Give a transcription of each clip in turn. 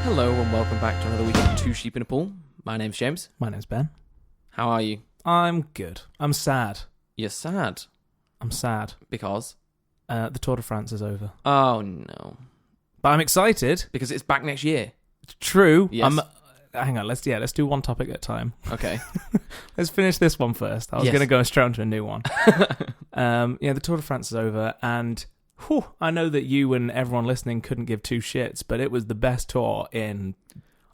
Hello and welcome back to another week of Two Sheep in a Pool. My name's James. My name's Ben. How are you? I'm good. I'm sad. You're sad. I'm sad. Because? The Tour de France is over. Oh no. But I'm excited. Because it's back next year. True. Yes. Hang on, let's do one topic at a time. Okay. Let's finish this one first. I was Yes. going to go straight onto a new one. The Tour de France is over, and I know that you and everyone listening couldn't give two shits, but it was the best tour in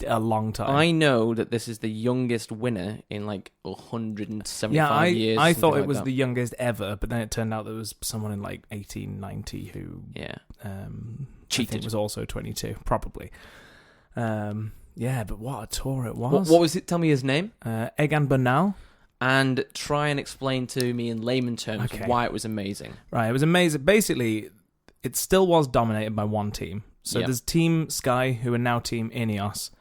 a long time. I know that this is the youngest winner in like 175 years. I thought something it was like the youngest ever, but then it turned out there was someone in like 1890 who cheated. I think was also 22, probably. But what a tour it was. What was it? Tell me his name. Egan Bernal. And try and explain to me in layman terms why it was amazing. Right, it was amazing. Basically, it still was dominated by one team. So there's Team Sky, who are now Team Ineos,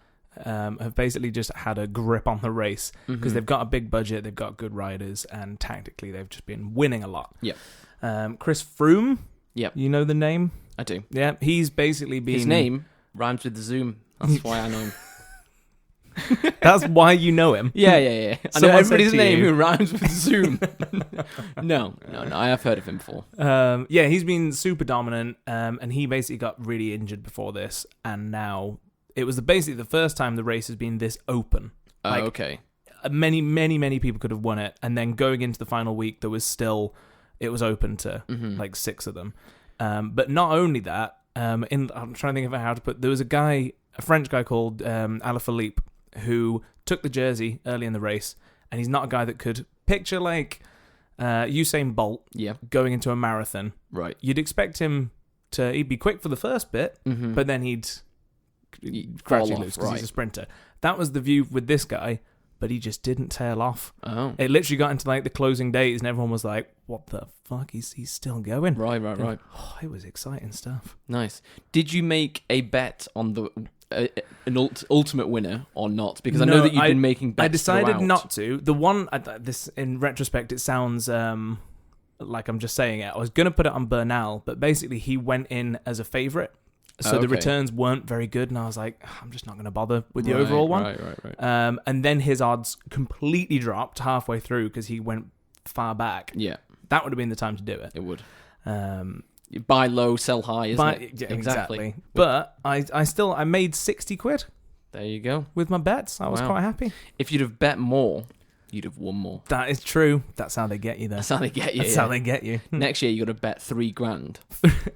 have basically just had a grip on the race because they've got a big budget, they've got good riders, and tactically they've just been winning a lot. Yep. Chris Froome. Yep. You know the name? I do. Yeah, he's basically been... His name rhymes with Zoom. That's why I know him. That's why you know him. Yeah. I So know I said everybody's to name you- who rhymes with Zoom. No. I have heard of him before. He's been super dominant, and he basically got really injured before this, and now it was basically the first time the race has been this open. Okay. Many people could have won it, and then going into the final week, it was open to like six of them. But not only that, I'm trying to think of how to put. There was a French guy called Alaphilippe, who took the jersey early in the race, and he's not a guy that could picture like Usain Bolt going into a marathon. Right. You'd expect him he'd be quick for the first bit, but then he'd gradually lose because he's a sprinter. That was the view with this guy, but he just didn't tail off. Oh. It literally got into like the closing days, and everyone was like, "What the fuck? He's still going." Right. Oh, it was exciting stuff. Nice. Did you make a bet on the ultimate winner or not? Because I know that you've been making bets. I decided throughout. not to. The one this in retrospect, it sounds like I'm just saying it. I was gonna put it on Bernal, but basically he went in as a favourite. So the returns weren't very good, and I was like, I'm just not going to bother with the overall one. Right. And then his odds completely dropped halfway through because he went far back. Yeah. That would have been the time to do it. It would. You buy low, sell high, isn't it? Yeah, exactly. But I made 60 quid There you go. with my bets. I was quite happy. If you'd have bet more, you'd have won more. That is true. That's how they get you there. That's how they get you. That's how they get you. Next year, you got to bet $3,000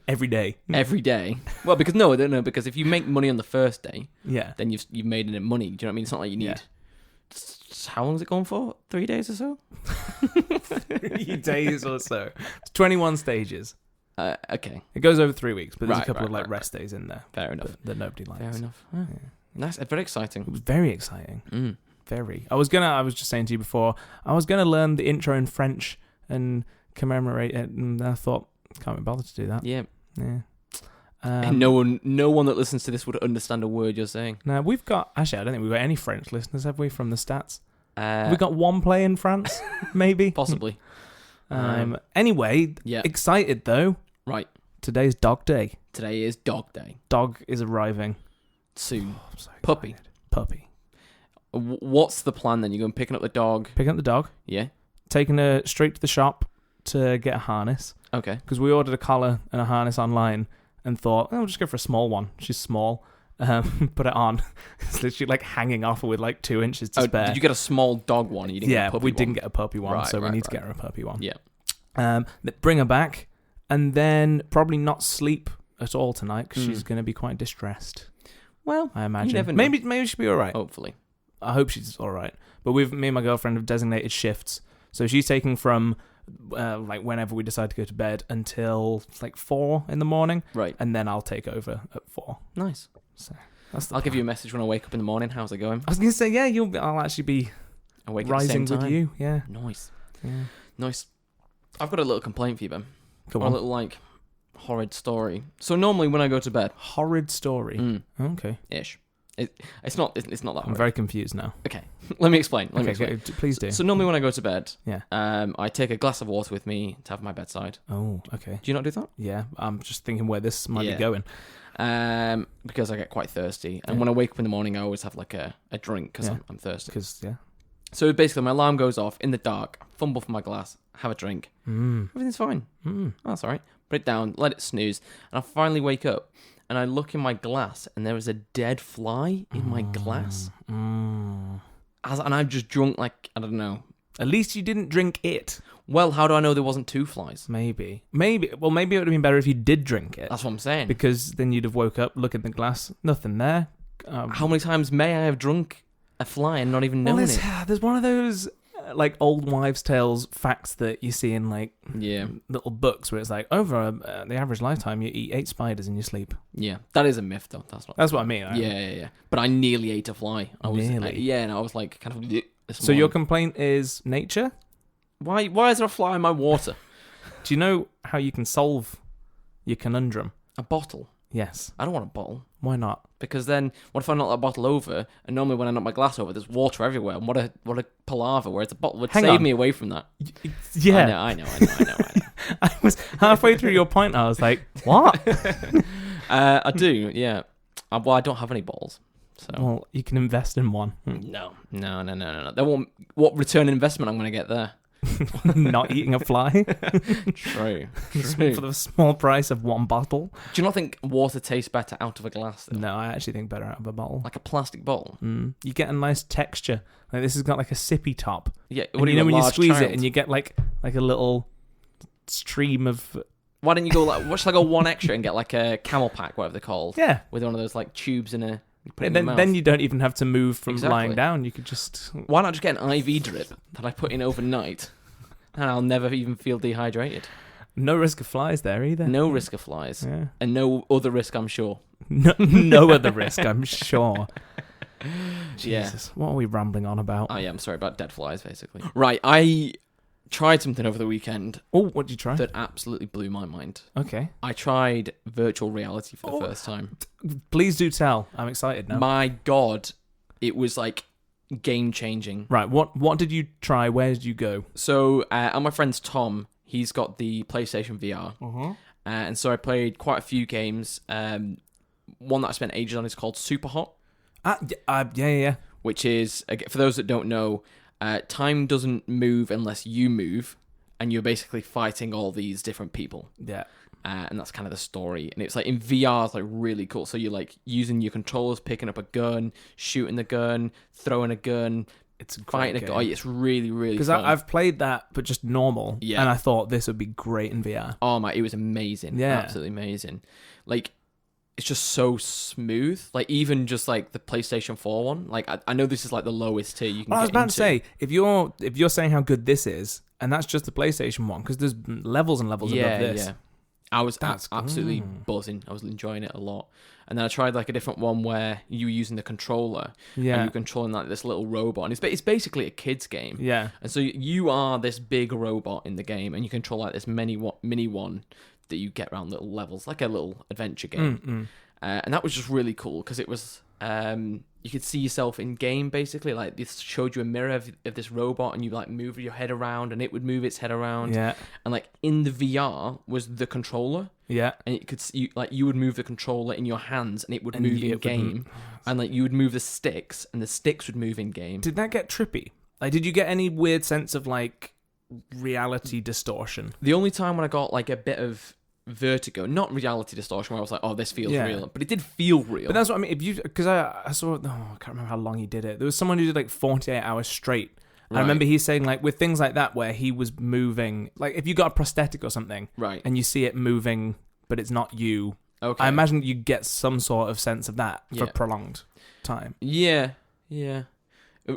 Every day. every day. Well, because because if you make money on the first day, then you've made it money. Do you know what I mean? It's not like you need. Yeah. How long is it going for? 3 days or so? 3 days or so. It's 21 stages. Okay. It goes over 3 weeks, but there's a couple of right. rest days in there. Fair enough. That nobody likes. Fair enough. Yeah. That's very exciting. It was very exciting. Mm. Very. I was just saying to you before, I was gonna learn the intro in French and commemorate it, and I thought, can't be bothered to do that. Yeah. And No one that listens to this would understand a word you're saying. Now we've got. Actually, I don't think we've got any French listeners, have we? From the stats, We we got one play in France, maybe. possibly. Anyway, excited though. Right. Today's dog day. Today is dog day. Dog is arriving Soon. I'm so Puppy. excited. Puppy. What's the plan then? You're going picking up the dog? Picking up the dog. Yeah. Taking her straight to the shop to get a harness. Okay. Because we ordered a collar and a harness online and thought, we'll just go for a small one. She's small. Put it on. It's literally like hanging off her with like 2 inches to spare. Did you get a small dog one? You didn't get a puppy we one? didn't get a puppy one, Right, so we right, need to right. get her a puppy one. Yeah. Bring her back and then probably not sleep at all tonight because Mm. she's going to be quite distressed. Well, I imagine. never know. Maybe she'll be all right. hopefully. I hope she's all right. But me and my girlfriend have designated shifts. So she's taking from like whenever we decide to go to bed until like 4 in the morning. Right. And then I'll take over at 4. Nice. So that's I'll give you a message when I wake up in the morning. How's it going? I was going to say, yeah, I'll actually be I wake rising at the same with time. you. Yeah. Nice. Yeah. Nice. I've got a little complaint for you, Ben. Come A on. little like horrid story. So normally when I go to bed, Horrid story. Okay. ish. It's not that I'm horrid. very confused now. Okay. Let me explain. Please do. So normally when I go to bed, Yeah. I take a glass of water with me to have at my bedside. Oh, okay. Do you not do that? Yeah, I'm just thinking where this might Yeah. be going. because I get quite thirsty. And when I wake up in the morning, I always have like a drink because I'm thirsty. So basically, my alarm goes off in the dark. I fumble for my glass, have a drink. Everything's fine. Oh, that's all right. Put it down, let it snooze, and I finally wake up. And I look in my glass, and there is a dead fly in my glass. And I've just drunk like, I don't know. At least you didn't drink it. Well, how do I know there wasn't 2 flies? Maybe. Well, maybe it would have been better if you did drink it. That's what I'm saying. Because then you'd have woke up, look at the glass, nothing there. How many times may I have drunk a fly and not even known it? There's one of those like old wives' tales facts that you see in like little books where it's like over the average lifetime you eat 8 spiders in your sleep. Yeah, that is a myth though. That's what I mean. Yeah. But I nearly ate a fly. And I was like kind of. So your complaint is nature? Why is there a fly in my water? Do you know how you can solve your conundrum? A bottle? Yes. I don't want a bottle. Why not? Because then, what if I knock that bottle over, and normally when I knock my glass over, there's water everywhere, and what a palaver, whereas a bottle would save me away from that. Yeah. I know. I was halfway through your point, I was like, what? I do, yeah. Well, I don't have any bottles. So. Well, you can invest in one. No. What return on investment I'm going to get there? Not eating a fly. True. For the small price of one bottle. Do you not think water tastes better out of a glass, though? No, I actually think better out of a bottle. Like a plastic bottle? You get a nice texture. Like this has got like a sippy top. Yeah. When you squeeze it and you get like a little stream of... Why don't you go watch like a 1 extra and get like a camel pack, whatever they're called? Yeah. With one of those like tubes in a... Then you don't even have to move from lying down. You could just... Why not just get an IV drip that I put in overnight and I'll never even feel dehydrated? No risk of flies there either. No risk of flies. Yeah. And no other risk, I'm sure. No other risk, I'm sure. Jesus, Yeah. what are we rambling on about? Oh, yeah, I'm sorry about dead flies, basically. Right, I tried something over the weekend. Oh, what did you try? That absolutely blew my mind. Okay. I tried virtual reality for the first time. Please do tell. I'm excited now. My God, it was like game-changing. Right, what did you try? Where did you go? So, my friend's Tom, he's got the PlayStation VR. And so I played quite a few games. One that I spent ages on is called Super Hot. Yeah. Which is, for those that don't know, time doesn't move unless you move, and you're basically fighting all these different people. Yeah. And that's kind of the story. And it's like in VR, it's like really cool. So you're like using your controllers, picking up a gun, shooting the gun, throwing a gun. It's a fighting a guy. It's really, really because fun. I've played that, but just normal. Yeah. And I thought this would be great in VR. Oh my, it was amazing. Yeah. Absolutely amazing. Like, it's just so smooth. Like, even just like the PlayStation 4 one. Like, I know this is like the lowest tier you can get I was about into. to say, if you're saying how good this is, and that's just the PlayStation one, because there's levels and levels above this. Yeah. I was absolutely buzzing. I was enjoying it a lot. And then I tried like a different one where you were using the controller. Yeah. And you're controlling like this little robot. And it's basically a kid's game. Yeah. And so you are this big robot in the game, and you control like this mini one that you get around little levels, like a little adventure game. And that was just really cool because it was... you could see yourself in game basically. Like this showed you a mirror of this robot, and you like move your head around, and it would move its head around. Yeah. And like in the VR was the controller. Yeah. And it could see, like you would move the controller in your hands, and it would move in game. And like you would move the sticks, and the sticks would move in game. Did that get trippy? Like, did you get any weird sense of like reality distortion? The only time when I got like a bit of vertigo, not reality distortion, where I was like, oh, this feels real, but it did feel real. But that's what I mean. Because I saw, I can't remember how long he did it. There was someone who did like 48 hours straight. Right. I remember he's saying like with things like that where he was moving, like if you got a prosthetic or something, right, and you see it moving, but it's not you. Okay. I imagine you get some sort of sense of that for prolonged time. Yeah.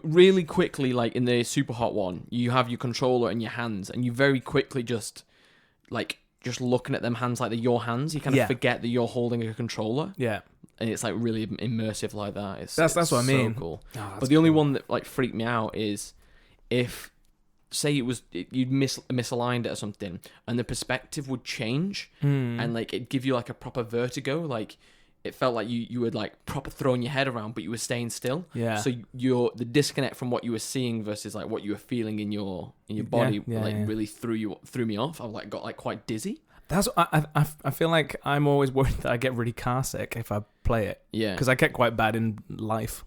Really quickly, like in the Super Hot one, you have your controller in your hands, and you very quickly just looking at them hands like they're your hands, you kind of forget that you're holding a controller. Yeah. And it's like really immersive like that. That's what I mean. So cool. Oh, but the only one that like freaked me out is if, say you'd misaligned it or something, and the perspective would change, and like it'd give you like a proper vertigo. Like it felt like you were like proper throwing your head around, but you were staying still. Yeah. So the disconnect from what you were seeing versus like what you were feeling in your body really threw me off. I got like quite dizzy. That's I feel like I'm always worried that I get really car sick if I play it. Yeah. Because I get quite bad in life.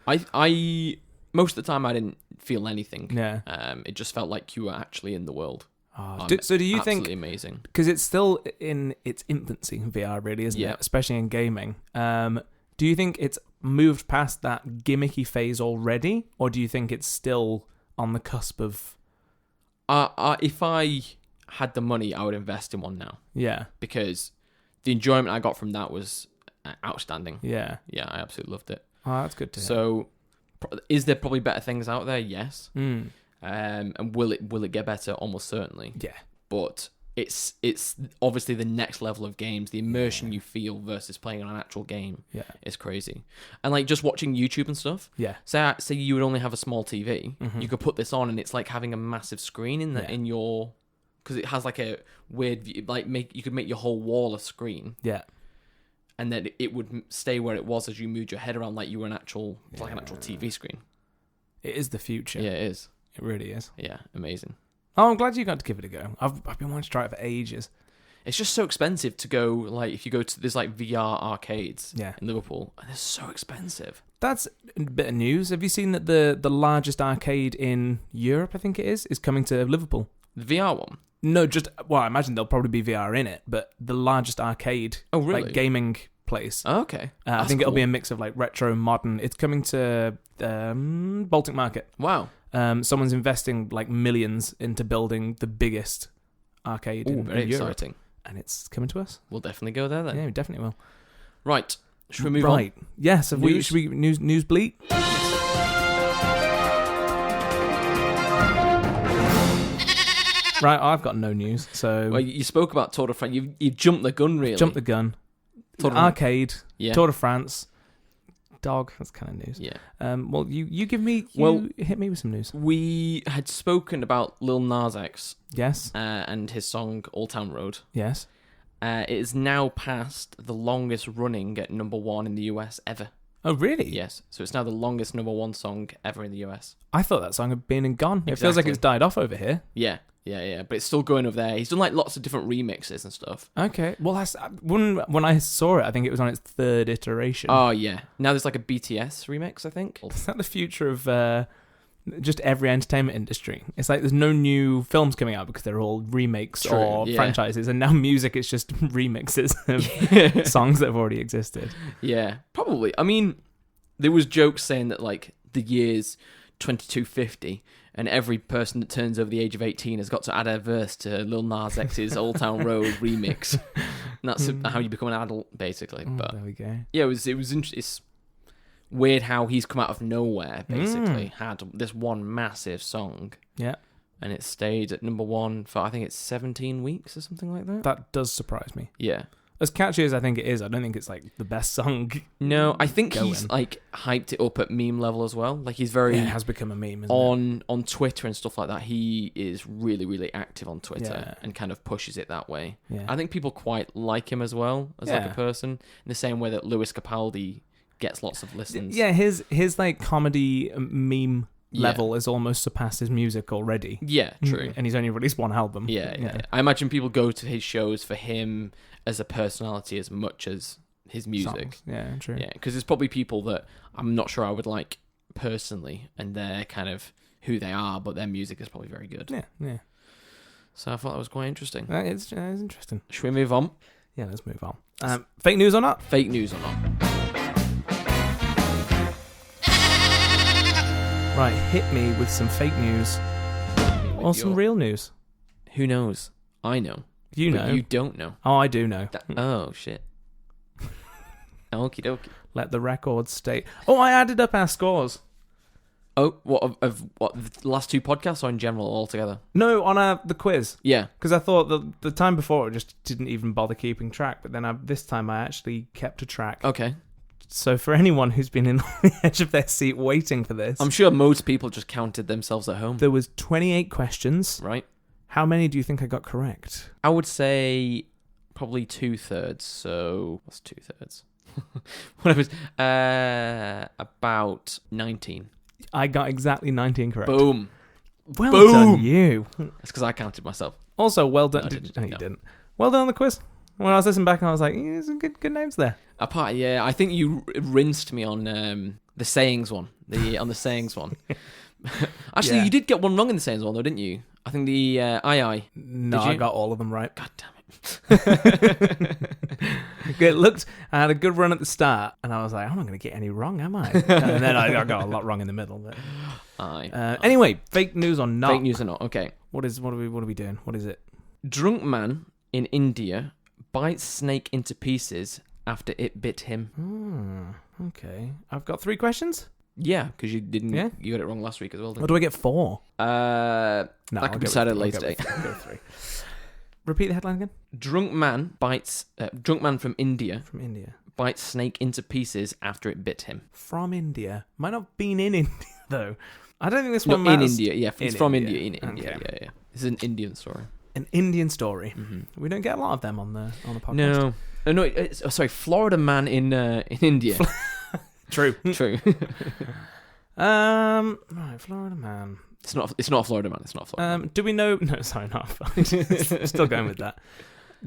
I most of the time I didn't feel anything. Yeah. It just felt like you were actually in the world. So do you think? Absolutely amazing. Because it's still in its infancy, VR really, isn't it? Especially in gaming. Do you think it's moved past that gimmicky phase already, or do you think it's still on the cusp of? If I had the money, I would invest in one now. Yeah. Because the enjoyment I got from that was outstanding. Yeah. Yeah, I absolutely loved it. Oh, that's good to hear. So, is there probably better things out there? Yes. Mm. And will it get better? Almost certainly. Yeah. But it's obviously the next level of games. The immersion you feel versus playing on an actual game is crazy. And like just watching YouTube and stuff. Yeah. Say you would only have a small TV. Mm-hmm. You could put this on, and it's like having a massive screen in your, because it has like a weird view, like you could make your whole wall a screen. Yeah. And then it would stay where it was as you moved your head around, like you were an actual TV screen. It is the future. Yeah, it is. It really is. Yeah, amazing. Oh, I'm glad you got to give it a go. I've been wanting to try it for ages. It's just so expensive to go, like, if you go to, there's like VR arcades in Liverpool, and they're so expensive. That's a bit of news. Have you seen that the largest arcade in Europe, I think it is coming to Liverpool? The VR one? No, I imagine there'll probably be VR in it, but the largest arcade, really? Like gaming place. Oh, okay. I think it'll be a mix of like retro, modern. It's coming to Baltic Market. Wow. Someone's investing like millions into building the biggest arcade in very Europe. exciting. And it's coming to us. We'll definitely go there then. Yeah, we definitely will. Right. Should we move on? Right. Yes. Should we news Bleat? Right, I've got no news. So well, you spoke about Tour de France. You've jumped the gun, really. Jumped the gun. Arcade. Tour de France. Dog. That's kind of news. Yeah. Well, you hit me with some news. We had spoken about Lil Nas X. Yes. And his song Old Town Road. Yes. It is now past the longest running at number one in the US ever. Oh, really? Yes. So it's now the longest number one song ever in the US. I thought that song had been and gone. Exactly. It feels like it's died off over here. Yeah. But it's still going over there. He's done like lots of different remixes and stuff. Okay. Well, when I saw it, I think it was on its third iteration. Oh, yeah. Now there's like a BTS remix, I think. Is that the future of just every entertainment industry? It's like there's no new films coming out because they're all remakes or franchises, and now music is just remixes of songs that have already existed. Yeah, probably. I mean, there was jokes saying that like the year's 2250, and every person that turns over the age of 18 has got to add a verse to Lil Nas X's Old Town Road remix. And that's how you become an adult, basically. But there we go. Yeah, it's weird how he's come out of nowhere, basically. Had this one massive song. Yeah. And it stayed at number one for, I think it's 17 weeks or something like that. That does surprise me. Yeah. As catchy as I think it is, I don't think it's like the best song. No, I think he's like hyped it up at meme level as well. Like he's very it has become a meme, isn't it? On Twitter and stuff like that. He is really, really active on Twitter and kind of pushes it that way. Yeah. I think people quite like him as well as like a person, in the same way that Lewis Capaldi gets lots of listens. Yeah, his like comedy meme level has almost surpassed his music already. Yeah, true. And he's only released one album. Yeah. I imagine people go to his shows for him as a personality as much as his music. Songs. Yeah, true. Yeah, because there's probably people that I'm not sure I would like personally, and they're kind of who they are, but their music is probably very good. Yeah. So I thought that was quite interesting. It's interesting. Should we move on? Yeah, let's move on. Fake news or not? Fake news or not? Right, hit me with some fake news or some real news. Who knows? I know. You know. You don't know. Oh, I do know. Oh, shit. Okie dokie. Let the record state. Oh, I added up our scores. Oh, what the last two podcasts or in general altogether? No, on the quiz. Yeah. Because I thought the time before I just didn't even bother keeping track, but then this time I actually kept a track. Okay. So for anyone who's been on the edge of their seat waiting for this... I'm sure most people just counted themselves at home. There was 28 questions. Right. How many do you think I got correct? I would say probably 2/3. So what's 2/3? Whatever. About 19. I got exactly 19 correct. Boom. Well done, you. That's because I counted myself. Also, well done. No, You didn't. Well done on the quiz. When I was listening back, I was like, there's some good names there. Apart, yeah, I think you rinsed me on the sayings one. On the sayings one. Actually, you did get one wrong in the sayings one, though, didn't you? I think the aye. No, I got all of them right. God damn it. I had a good run at the start, and I was like, I'm not going to get any wrong, am I? And then I got a lot wrong in the middle. But... Aye. Anyway, fake news or not? Fake news or not? Okay. What are we doing? What is it? Drunk man in India bites snake into pieces after it bit him. Okay. I've got 3 questions. Yeah, because you didn't. Yeah? You got it wrong last week as well. Or do I get 4? No, that could be decided later. I'll go 3. Repeat the headline again. Drunk man from India. From India. Bites snake into pieces after it bit him. From India. Might not have been in India though. I don't think this one matters. In India. Yeah, it's from India. In Okay. India. Yeah. This is an Indian story. An Indian story. Mm-hmm. We don't get a lot of them on the podcast. No. Sorry, Florida man in India. True. Right, Florida man. It's not a Florida man. It's not a Florida man. Do we know? No, sorry, not. Still going with that.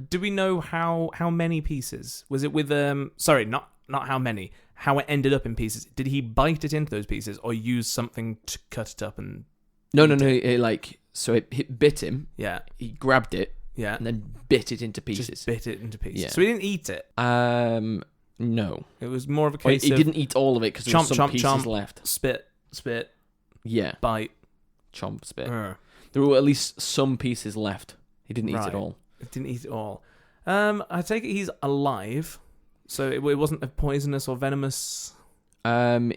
Do we know how many pieces? Was it with Sorry, not how many. How it ended up in pieces. Did he bite it into those pieces, or use something to cut it up and? No. It bit him. Yeah. He grabbed it. Yeah. And then bit it into pieces. Just bit it into pieces. Yeah. So he didn't eat it. No. It was more of a case he of... didn't eat all of it because there were some pieces left. Spit. Yeah. Bite. Chomp, spit. There were at least some pieces left. He didn't eat it all. Didn't eat it all. I take it he's alive, so it wasn't a poisonous or venomous...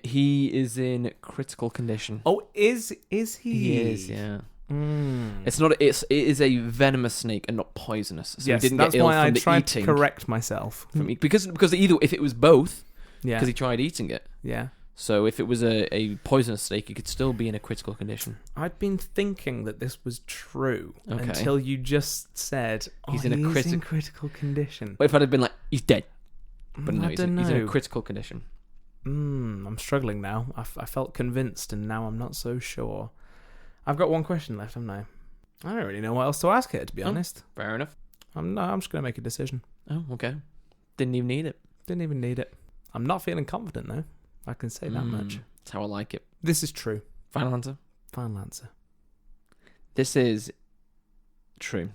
He is in critical condition. Oh, is he? He is, yeah. It is a venomous snake and not poisonous. So yes, he didn't that's get ill why from I the tried eating. to correct myself. Because either if it was both, yeah, because he tried eating it. Yeah. So if it was a poisonous snake, he could still be in a critical condition. I'd been thinking that this was true until you just said he's in critical condition. But if I'd have been like, he's dead. But no, I he's don't know. in a critical condition. I'm struggling now. I felt convinced, and now I'm not so sure. I've got 1 question left, haven't I? I don't really know what else to ask here, to be honest. Fair enough. I'm just going to make a decision. Oh, okay. Didn't even need it. Didn't even need it. I'm not feeling confident, though. I can say that much. That's how I like it. This is true. Final answer? Final answer. This is true.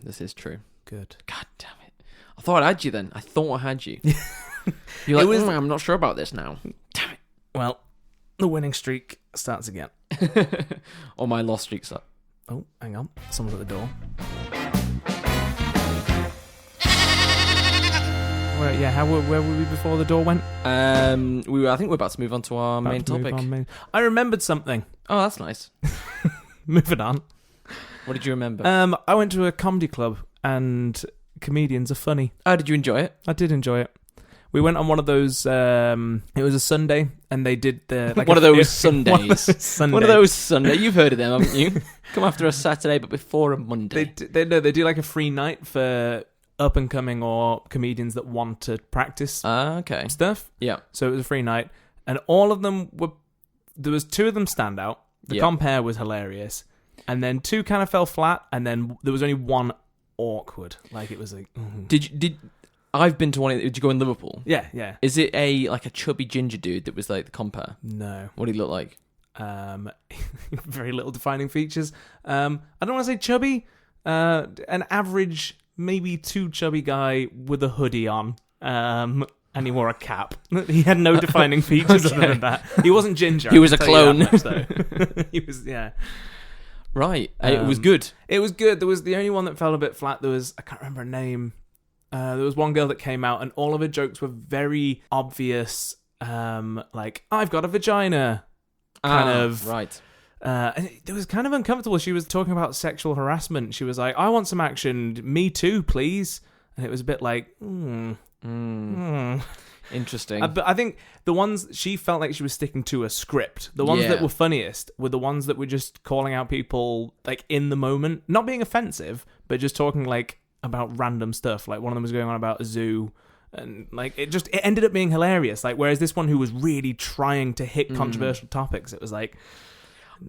Good. God damn it. I thought I had you then. I thought I had you. You're like, I'm not sure about this now. Damn it. Well, the winning streak starts again. Or my lost streak's up. Oh, hang on. Someone's at the door. Where were we before the door went? I think we're about to move on to our main topic. I remembered something. Oh, that's nice. Moving on. What did you remember? I went to a comedy club, and comedians are funny. Oh, did you enjoy it? I did enjoy it. We went on one of those. It was a Sunday, and they did the one of those Sundays. One of those Sundays. You've heard of them, haven't you? Come after a Saturday, but before a Monday. They do like a free night for up and coming or comedians that want to practice stuff. Yeah. So it was a free night, and all of them were. There was 2 of them stand out. The compare was hilarious, and then 2 kind of fell flat, and then there was only 1 awkward. Like it was like. Did I've been to one. Did you go in Liverpool? Yeah. Is it a chubby ginger dude that was like the compare? No. What did he look like? Very little defining features. I don't want to say chubby. An average, maybe too chubby guy with a hoodie on. And he wore a cap. He had no defining features other than that. He wasn't ginger. He was a clone. Much, though. He was, yeah. Right. It was good. It was good. There was the only one that fell a bit flat. I can't remember her name. There was one girl that came out, and all of her jokes were very obvious. Like, I've got a vagina. Kind of. Right. And it was kind of uncomfortable. She was talking about sexual harassment. She was like, I want some action. Me too, please. And it was a bit like, Interesting. But I think the ones she felt like she was sticking to a script. The ones that were funniest were the ones that were just calling out people like in the moment, not being offensive, but just talking like about random stuff. Like one of them was going on about a zoo, and like it ended up being hilarious. Like whereas this one who was really trying to hit controversial topics, it was like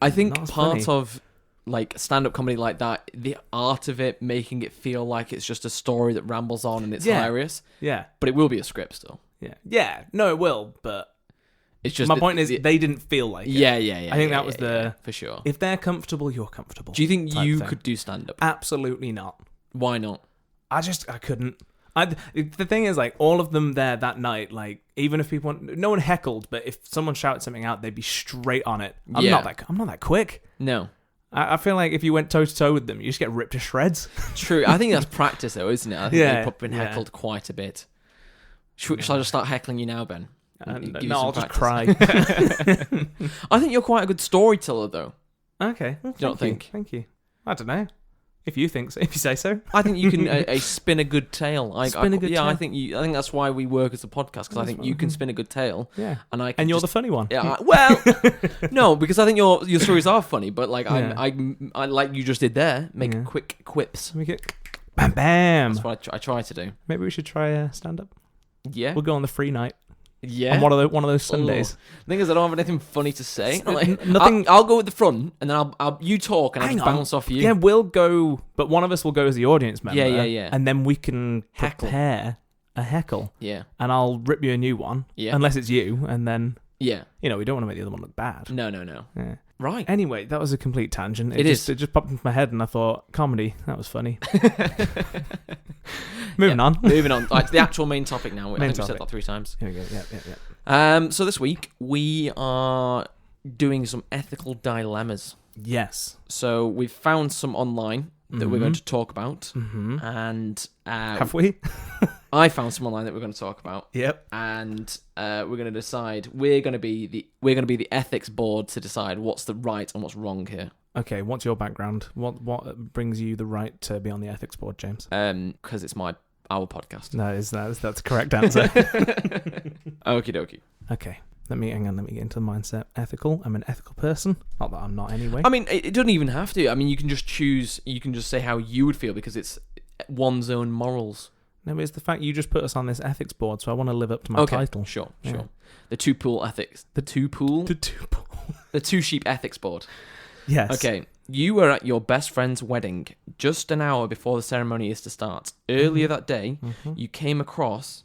I think part of like stand-up comedy like that, the art of it, making it feel like it's just a story that rambles on and it's hilarious. Yeah. But it will be a script still. Yeah. Yeah. No, it will, but it's just my point is they didn't feel like it. Yeah. I think that was for sure. If they're comfortable, you're comfortable. Do you think you could do stand-up? Absolutely not. Why not? I couldn't. The thing is, like, all of them there that night, like, even if people no one heckled, but if someone shouted something out, they'd be straight on it. I'm not that quick. No. I feel like if you went toe to toe with them, you just get ripped to shreds. True. I think that's practice, though, isn't it? I think they've probably been heckled quite a bit. Shall I just start heckling you now, Ben? No, I'll just cry. I think you're quite a good storyteller, though. Okay. Well, you don't think? Thank you. I don't know. If you think so, if you say so. I think you can spin a good tale. Spin a good tale. I think that's why we work as a podcast, because I think you can spin a good tale. Yeah. And you're the funny one. Yeah. Well, no, because I think your stories are funny, but like I like you just did there, make quick quips. Make it bam bam. That's what I try to do. Maybe we should try stand up. Yeah. We'll go on the free night. Yeah. On one of those Sundays. The thing is, I don't have anything funny to say. Nothing. I'll go at the front, and then you talk, and I'll just bounce off you. Yeah, we'll go, but one of us will go as the audience member. Yeah. And then we can prepare a heckle. Yeah. And I'll rip you a new one. Yeah. Unless it's you, and then. Yeah. We don't want to make the other one look bad. No. Yeah. Right. Anyway, that was a complete tangent. It just popped into my head, and I thought, comedy, that was funny. Moving on. Right, to the actual main topic now. I think we said that 3 times. Here we go. Yeah. So this week we are doing some ethical dilemmas. Yes. So we've found some online that we're going to talk about, and have we? I found some online that we're going to talk about. Yep. And we're going to decide. We're going to be the ethics board to decide what's the right and what's wrong here. Okay, what's your background? What brings you the right to be on the ethics board, James? Because it's our podcast. No, that's the correct answer. Okie dokie. Okay. Let me get into the mindset. Ethical. I'm an ethical person. Not that I'm not anyway. I mean, it doesn't even have to. I mean, you can just choose. You can just say how you would feel because it's one's own morals. No, but it's the fact you just put us on this ethics board, so I want to live up to my title. Sure. The two-pool ethics. The two-sheep ethics board. Yes. Okay. You were at your best friend's wedding just an hour before the ceremony is to start. Earlier that day, you came across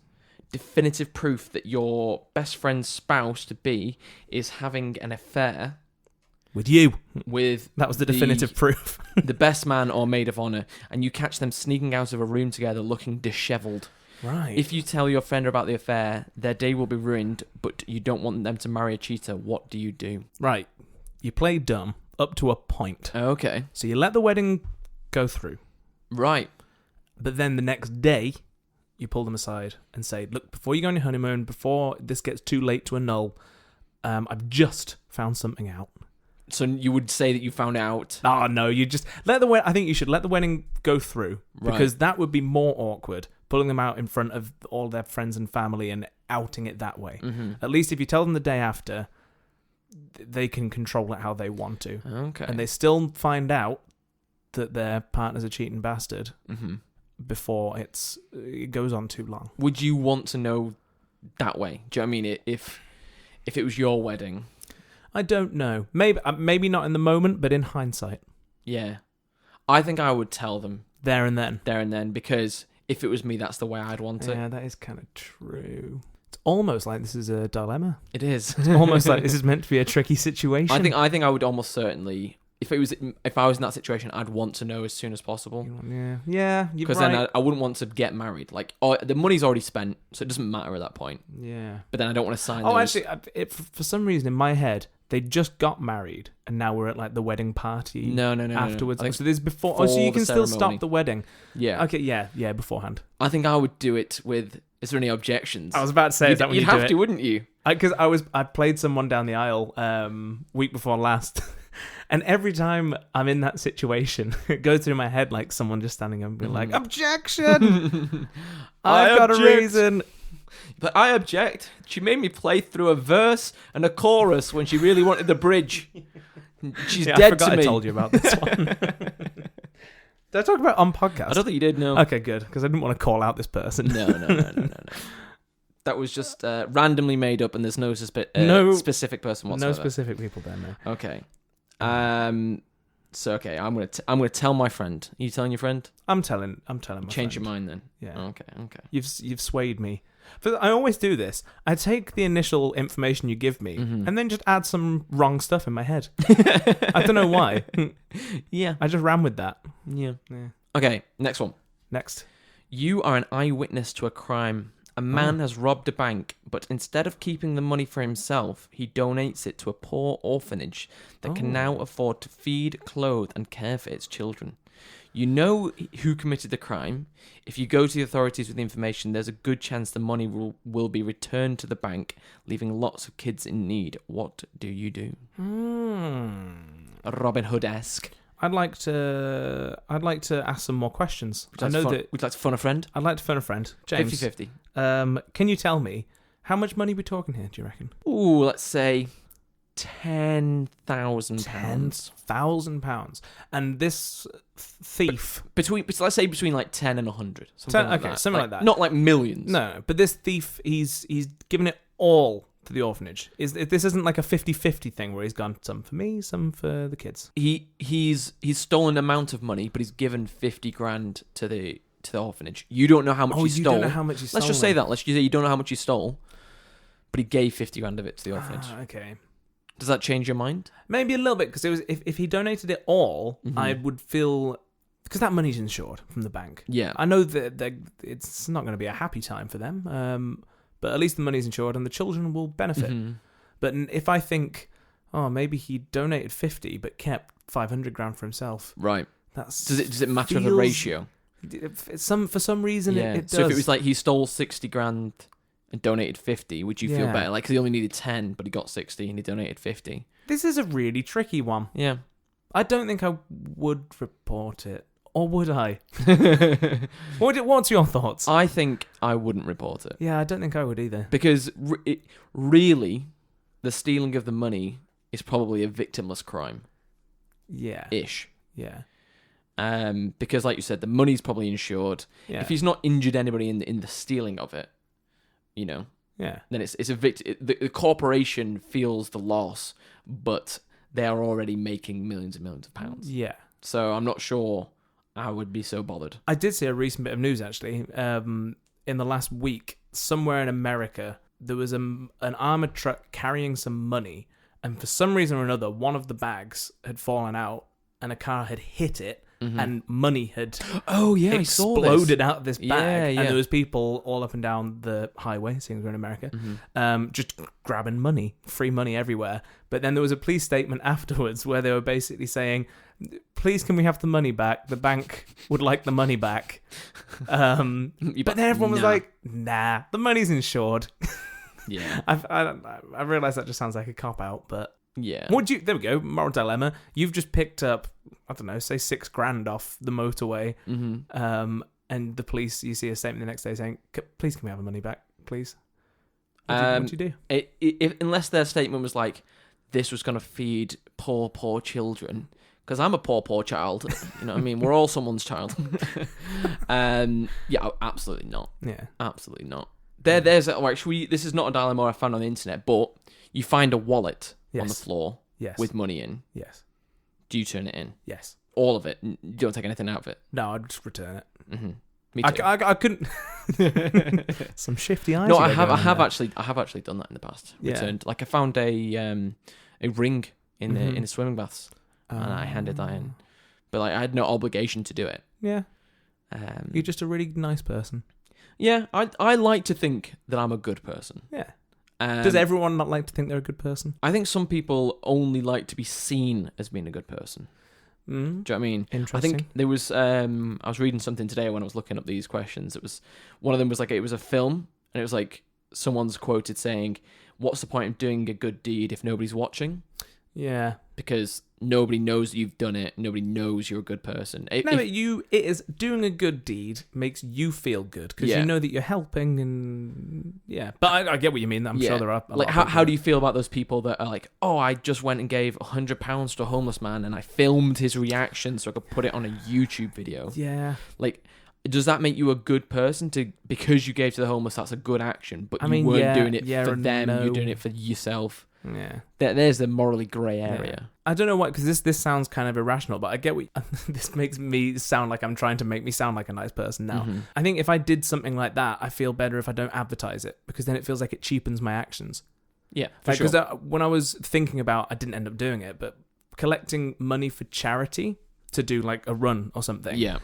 definitive proof that your best friend's spouse-to-be is having an affair with you. That was the definitive proof. The best man or maid of honour, and you catch them sneaking out of a room together looking dishevelled. Right. If you tell your friend about the affair, their day will be ruined, but you don't want them to marry a cheater. What do you do? Right. You play dumb up to a point. Okay. So you let the wedding go through. Right. But then the next day, you pull them aside and say, look, before you go on your honeymoon, before this gets too late to annul, I've just found something out. So you would say that you found out? Oh, no, you just I think you should let the wedding go through because that would be more awkward, pulling them out in front of all their friends and family and outing it that way. Mm-hmm. At least if you tell them the day after, they can control it how they want to. Okay. And they still find out that their partner's a cheating bastard before it goes on too long. Would you want to know that way? Do you know what I mean? If it was your wedding? I don't know. Maybe not in the moment, but in hindsight. Yeah. I think I would tell them. There and then. Because if it was me, that's the way I'd want it. Yeah, that is kind of true. It's almost like this is a dilemma. It is. It's almost like this is meant to be a tricky situation. I think I would almost certainly... If I was in that situation, I'd want to know as soon as possible. Yeah. Because then I wouldn't want to get married. Like, the money's already spent, so it doesn't matter at that point. Yeah. But then I don't want to sign. Actually, for some reason in my head, they just got married, and now we're at like the wedding party. No. Afterwards, so there's before. Oh, so you can still stop the wedding. Yeah. Okay. Yeah. Beforehand. I think I would do it with. Is there any objections? I was about to say, you'd have to, wouldn't you? Because I played someone down the aisle week before last. And every time I'm in that situation, it goes through my head like someone just standing up and being like, objection! I've got a reason. But I object. She made me play through a verse and a chorus when she really wanted the bridge. She's dead I forgot to me. I told you about this one. Did I talk about it on podcast? I don't think you did, no. Okay, good, because I didn't want to call out this person. No. That was just randomly made up and there's no specific person whatsoever. No specific people there, no. Okay. So okay, I'm gonna tell my friend. Are you telling your friend? I'm telling my Change friend. your mind then. Yeah. Okay. You've swayed me. But I always do this. I take the initial information you give me and then just add some wrong stuff in my head. I don't know why. Yeah. I just ran with that. Yeah. Okay, next one. Next. You are an eyewitness to a crime. A man has robbed a bank, but instead of keeping the money for himself, he donates it to a poor orphanage that can now afford to feed, clothe, and care for its children. You know who committed the crime. If you go to the authorities with the information, there's a good chance the money will be returned to the bank, leaving lots of kids in need. What do you do? Robin Hood-esque. I'd like to ask some more questions. Would you like to phone a friend? I'd like to phone a friend. James. 50-50. Can you tell me how much money we're talking here, do you reckon? Ooh, let's say £10,000. £10,000. And this thief... Let's say between like 10 and 100. Something like that. Not like millions. No, but this thief, he's given it all to the orphanage. This isn't like a 50-50 thing where he's gone some for me, some for the kids. He's stolen an amount of money, but he's given 50 grand to the orphanage. You don't know how much he stole. You don't know how much he stole. Let's just say that. Let's just say you don't know how much he stole, but he gave 50 grand of it to the orphanage. Okay. Does that change your mind? Maybe a little bit, because it was if he donated it all, I would feel, because that money's insured from the bank. Yeah. I know that it's not going to be a happy time for them, but at least the money's insured and the children will benefit. But if I think, maybe he donated 50 but kept 500 grand for himself. Right. Does it matter the ratio? For some reason, it does. So if it was like he stole 60 grand and donated 50, would you feel better? Like, 'cause he only needed 10, but he got 60 and he donated 50. This is a really tricky one. Yeah. I don't think I would report it. Or would I? What's your thoughts? I think I wouldn't report it. Yeah, I don't think I would either. Because really, the stealing of the money is probably a victimless crime. Yeah. Ish. Yeah. Because like you said, the money's probably insured. Yeah. If he's not injured anybody in the stealing of it, then it's a the corporation feels the loss, but they are already making millions and millions of pounds. Yeah. So I'm not sure I would be so bothered. I did see a recent bit of news, actually. In the last week, somewhere in America, there was an armoured truck carrying some money, and for some reason or another, one of the bags had fallen out, and a car had hit it, and money had exploded out of this bag. And there was people all up and down the highway, seeing we're in America, just grabbing money, free money everywhere. But then there was a police statement afterwards where they were basically saying, please, can we have the money back? The bank would like the money back. But then everyone was like, nah, the money's insured. Yeah. I realised that just sounds like a cop-out, but... Yeah. There we go, moral dilemma. You've just picked up, I don't know, say 6 grand off the motorway, and the police, you see a statement the next day saying, please, can we have the money back, please? What do you do? Unless their statement was like, this was going to feed poor children... Because I'm a poor child, you know what I mean? We're all someone's child. Absolutely not. Yeah, absolutely not. This is not a dilemma I found on the internet, but you find a wallet on the floor with money in. Yes. Do you turn it in? Yes. All of it. You don't take anything out of it. No, I'd just return it. Mm-hmm. Me too. I couldn't. Some shifty eyes. No, I have actually done that in the past. Returned. Like I found a ring in the swimming baths. And I handed that in. But like, I had no obligation to do it. Yeah. You're just a really nice person. Yeah, I like to think that I'm a good person. Yeah. Does everyone not like to think they're a good person? I think some people only like to be seen as being a good person. Do you know what I mean? Interesting. I think there was... I was reading something today when I was looking up these questions. One of them was like, it was a film, and it was like, someone's quoted saying, what's the point of doing a good deed if nobody's watching? Yeah. Because nobody knows that you've done it. Nobody knows you're a good person. It is doing a good deed makes you feel good because you know that you're helping, and But I get what you mean. I'm sure there are. Like, how do you feel about those people that are like, oh, I just went and gave £100 to a homeless man, and I filmed his reaction so I could put it on a YouTube video? Yeah. Like, does that make you a good person because you gave to the homeless? That's a good action, but you weren't doing it for them. No. You're doing it for yourself. Yeah. There's the morally grey area. I don't know why, because this sounds kind of irrational, but I get what this makes me sound like I'm trying to make me sound like a nice person now. Mm-hmm. I think if I did something like that, I feel better if I don't advertise it, because then it feels like it cheapens my actions. Yeah, for sure. Because when I was thinking about, I didn't end up doing it, but collecting money for charity to do like a run or something. Yeah.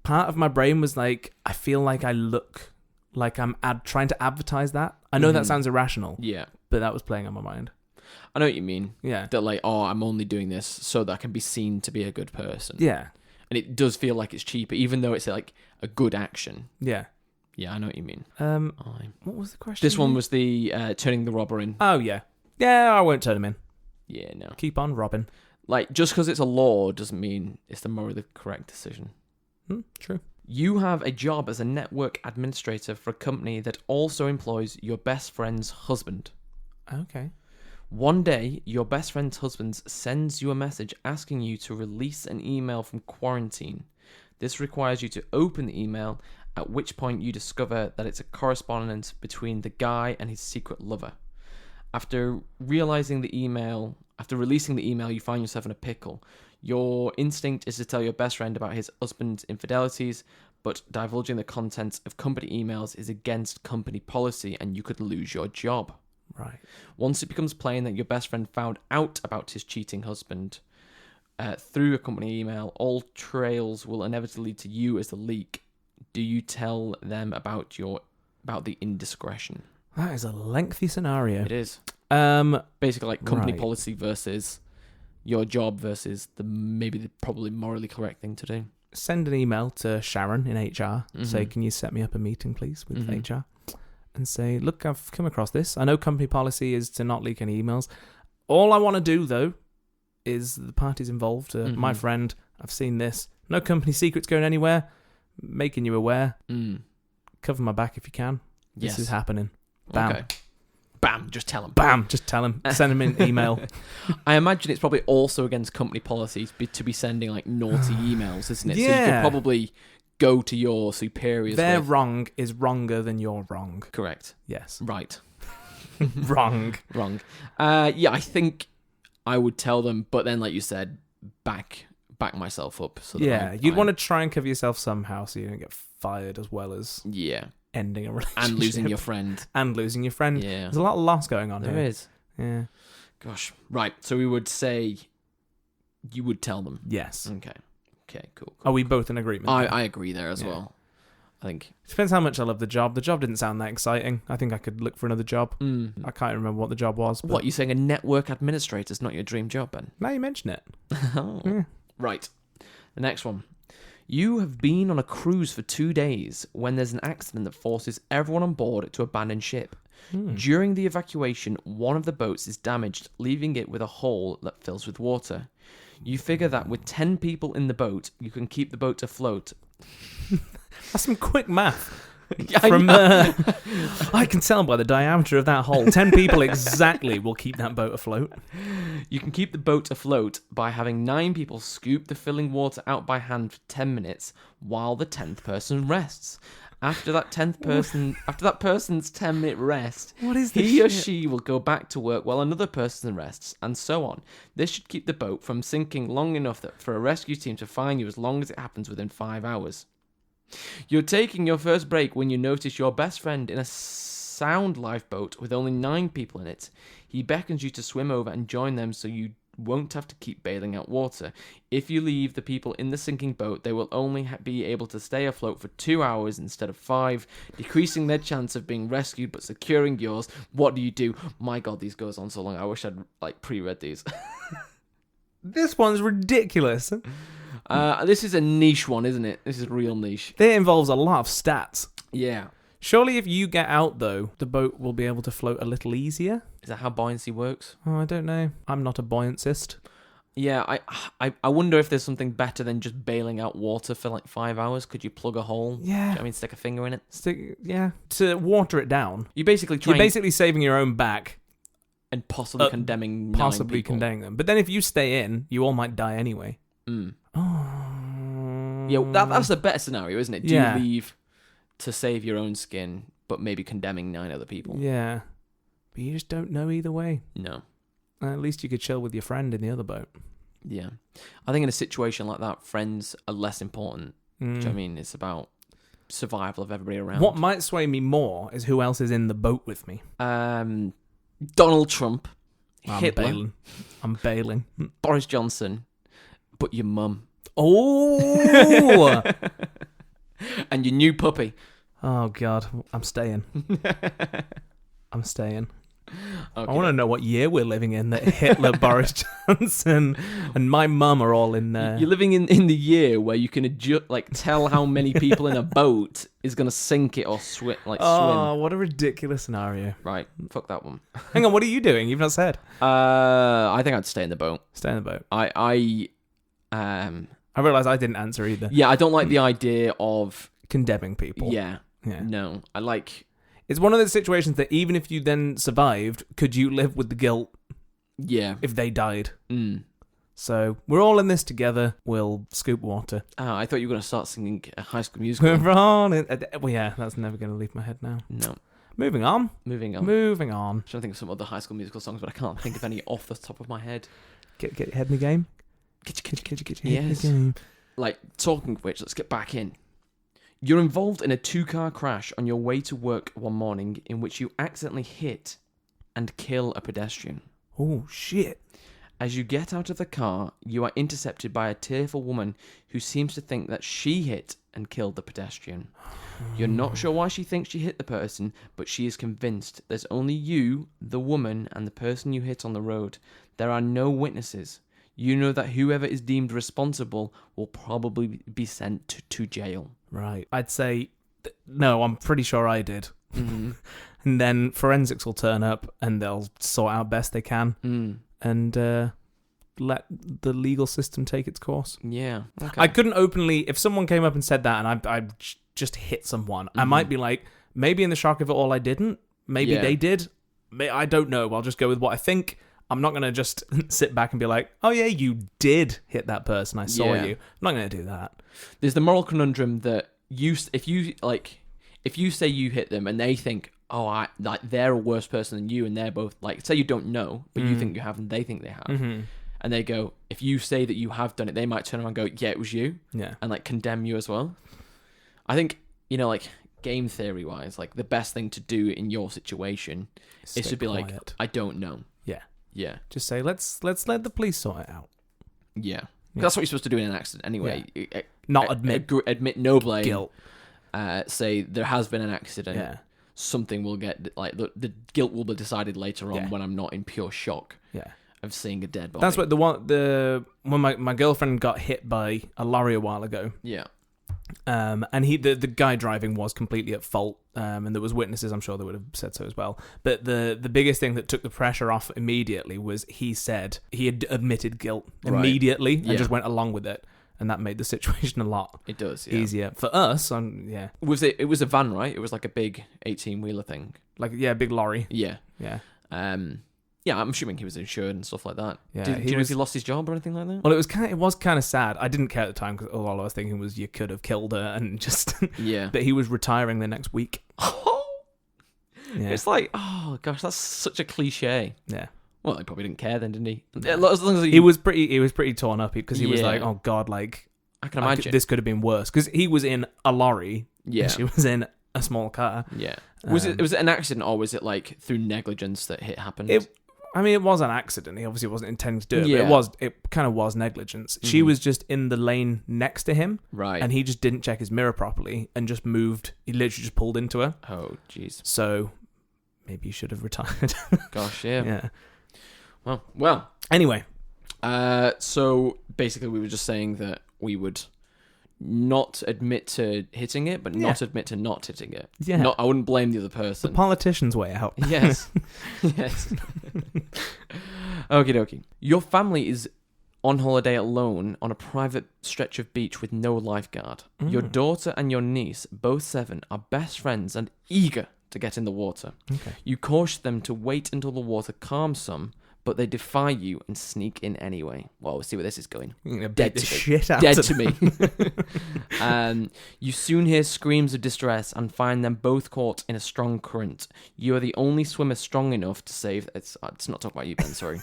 Part of my brain was like, I feel like I look like I'm trying to advertise that. I know that sounds irrational. Yeah. But that was playing on my mind. I know what you mean. Yeah. That like, oh, I'm only doing this so that I can be seen to be a good person. Yeah. And it does feel like it's cheaper, even though it's like a good action. Yeah. Yeah, I know what you mean. What was the question? This one was the turning the robber in. Oh, yeah. Yeah, I won't turn him in. Yeah, no. Keep on robbing. Like, just because it's a law doesn't mean it's the morally correct decision. True. You have a job as a network administrator for a company that also employs your best friend's husband. Okay. One day, your best friend's husband sends you a message asking you to release an email from quarantine. This requires you to open the email, at which point you discover that it's a correspondence between the guy and his secret lover. After releasing the email, you find yourself in a pickle. Your instinct is to tell your best friend about his husband's infidelities, but divulging the contents of company emails is against company policy and you could lose your job. Right. Once it becomes plain that your best friend found out about his cheating husband through a company email, all trails will inevitably lead to you as the leak. Do you tell them about the indiscretion? That is a lengthy scenario. It is. Basically like company policy versus your job versus the probably morally correct thing to do. Send an email to Sharon in HR. Say, can you set me up a meeting, please, with HR? And say, look, I've come across this. I know company policy is to not leak any emails. All I want to do, though, is the parties involved. My friend, I've seen this. No company secrets going anywhere. Making you aware. Cover my back if you can. This is happening. Bam. Okay. Bam. Just tell him. Bam. Just tell him. Send him an email. I imagine it's probably also against company policies to be sending like naughty emails, isn't it? Yeah. So you could probably go to your superiors. Their wrong is wronger than your wrong. Correct. Yes. Right. Wrong. Yeah, I think I would tell them, but then, like you said, back myself up. So that you'd want to try and cover yourself somehow so you don't get fired as well as ending a relationship. And losing your friend. Yeah. There's a lot of loss going on here. There is. Yeah. Gosh. Right. So we would say you would tell them. Yes. Okay, cool. Are we both in agreement? I agree there as well. I think. It depends how much I love the job. The job didn't sound that exciting. I think I could look for another job. I can't remember what the job was. But... What, you saying a network administrator is not your dream job, Ben? Now you mention it. Right. The next one. You have been on a cruise for 2 days when there's an accident that forces everyone on board to abandon ship. During the evacuation, one of the boats is damaged, leaving it with a hole that fills with water. You figure that with 10 people in the boat, you can keep the boat afloat. That's some quick math. I can tell by the diameter of that hole. 10 people exactly will keep that boat afloat. You can keep the boat afloat by having 9 people scoop the filling water out by hand for 10 minutes while the 10th person rests. After that person's 10-minute rest, he or she will go back to work while another person rests, and so on. This should keep the boat from sinking long enough for a rescue team to find you as long as it happens within 5 hours. You're taking your first break when you notice your best friend in a sound lifeboat with only 9 people in it. He beckons you to swim over and join them so you won't have to keep bailing out water. If you leave the people in the sinking boat, they will only be able to stay afloat for 2 hours instead of 5, decreasing their chance of being rescued but securing yours. What do you do? My God, these goes on so long. I wish I'd pre-read these. This one's ridiculous. This is a niche one, isn't it? This is real niche. It involves a lot of stats. Yeah. Surely if you get out, though, the boat will be able to float a little easier? Is that how buoyancy works? Oh, I don't know. I'm not a buoyancist. Yeah, I wonder if there's something better than just bailing out water for 5 hours. Could you plug a hole? Yeah. Stick a finger in it? To water it down. You're basically saving your own back. And possibly condemning 9 people. Condemning them. But then if you stay in, you all might die anyway. Oh. Yeah, that's a better scenario, isn't it? Do you leave to save your own skin, but maybe condemning 9 other people? Yeah. But you just don't know either way. No. At least you could chill with your friend in the other boat. Yeah. I think in a situation like that, friends are less important. Do you know what I mean? It's about survival of everybody around. What might sway me more is who else is in the boat with me. Donald Trump, I'm Hitler, bailing. Boris Johnson, but your mum. Oh! And your new puppy. Oh, God. I'm staying. I'm staying. Okay. I want to know what year we're living in that Hitler, Boris Johnson, and my mum are all in there. You're living in the year where you can tell how many people in a boat is going to sink it or swim. Oh, what a ridiculous scenario. Right, fuck that one. Hang on, what are you doing? You've not said. I think I'd stay in the boat. Stay in the boat. I realised I didn't answer either. Yeah, I don't like the idea of... condemning people. Yeah. No, I like... It's one of those situations that even if you then survived, could you live with the guilt? Yeah. If they died. So, we're all in this together. We'll scoop water. Oh, I thought you were going to start singing a High School Musical. Well, yeah, that's never going to leave my head now. No. Moving on. I'm trying to think of some other High School Musical songs, but I can't think of any off the top of my head. Get your head in the game. Get your head in the game. Like, talking of which, let's get back in. You're involved in a 2-car crash on your way to work one morning in which you accidentally hit and kill a pedestrian. Oh, shit. As you get out of the car, you are intercepted by a tearful woman who seems to think that she hit and killed the pedestrian. You're not sure why she thinks she hit the person, but she is convinced there's only you, the woman, and the person you hit on the road. There are no witnesses. You know that whoever is deemed responsible will probably be sent to jail. Right. I'd say, no, I'm pretty sure I did. Mm-hmm. And then forensics will turn up and they'll sort out best they can and let the legal system take its course. Yeah. Okay. I couldn't openly, if someone came up and said that and I just hit someone, I might be like, maybe in the shock of it all I didn't. Maybe they did. I don't know. I'll just go with what I think. I'm not going to just sit back and be like, oh yeah, you did hit that person. I saw you. I'm not going to do that. There's the moral conundrum that if you say you hit them and they think, oh, they're a worse person than you, and they're both like, say you don't know, but you think you have and they think they have. And they go, if you say that you have done it, they might turn around and go, yeah, it was you. Yeah. And like condemn you as well. I think, like game theory wise, like the best thing to do in your situation is to be quiet. Like, I don't know. Yeah. Just say, let's let the police sort it out. Yeah. That's what you're supposed to do in an accident anyway. Yeah. Not admit no blame. Guilt. Say there has been an accident. Yeah. Something will get, like, the guilt will be decided later on when I'm not in pure shock. Yeah. Of seeing a dead body. That's what when my girlfriend got hit by a lorry a while ago. Yeah. And the guy driving was completely at fault. And there was witnesses, I'm sure they would have said so as well. But the biggest thing that took the pressure off immediately was he said he had admitted guilt immediately and just went along with it. And that made the situation a lot easier. For us, It was a van, right? It was like a big 18-wheeler thing. Like, yeah, a big lorry. Yeah. Yeah. Yeah, I'm assuming he was insured and stuff like that. Yeah, do you know if he lost his job or anything like that? Well, it was kind of sad. I didn't care at the time because all I was thinking was you could have killed her and just... Yeah. But he was retiring the next week. Yeah. It's like, oh gosh, that's such a cliche. Yeah. Well, he probably didn't care then, didn't he? As long as he was pretty torn up because he was like, oh God, like... I can imagine. This could have been worse because he was in a lorry. Yeah. And she was in a small car. Yeah. Was it an accident or was it like through negligence that it happened? It was an accident. He obviously wasn't intending to do it. Yeah. But it kind of was negligence. Mm-hmm. She was just in the lane next to him. Right. And he just didn't check his mirror properly and just moved. He literally just pulled into her. Oh, jeez. So maybe he should have retired. Gosh, yeah. Yeah. Well. Anyway. So basically we were just saying that we would not admit to hitting it, but not admit to not hitting it. Yeah. I wouldn't blame the other person. The politician's way out. Yes. Yes. Okie dokie. Your family is on holiday alone on a private stretch of beach with no lifeguard. Your daughter and your niece, both 7, are best friends and eager to get in the water. Okay. You caution them to wait until the water calms some, but they defy you and sneak in anyway. Well, we'll see where this is going. Dead to shit out Dead of to me. You soon hear screams of distress and find them both caught in a strong current. You are the only swimmer strong enough to save... It's not talking about you, Ben, sorry.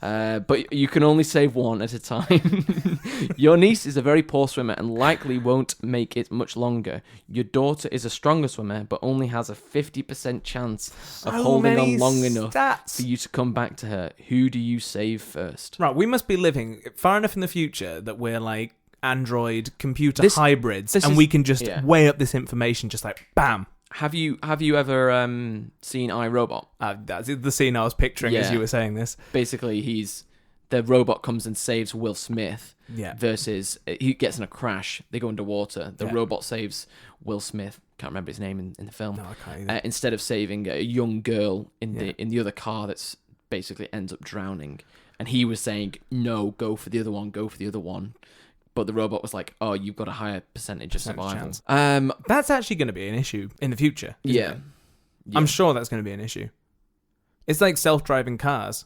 But you can only save one at a time. Your niece is a very poor swimmer and likely won't make it much longer. Your daughter is a stronger swimmer, but only has a 50% chance of holding on long enough for you to come back to her. Who do you save first? Right, we must be living far enough in the future that we're like android computer hybrids, and we can just weigh up this information just like bam. Have you ever seen iRobot? That's the scene I was picturing as you were saying this. Basically, the robot comes and saves Will Smith. Yeah. Versus he gets in a crash. They go underwater. The robot saves Will Smith. Can't remember his name in the film. No, I can't either. Instead of saving a young girl in the other car that's basically ends up drowning. And he was saying, "No, go for the other one. Go for the other one." But the robot was like, "Oh, you've got a higher percentage of survival." That's actually going to be an issue in the future. Yeah. I'm sure that's going to be an issue. It's like self-driving cars.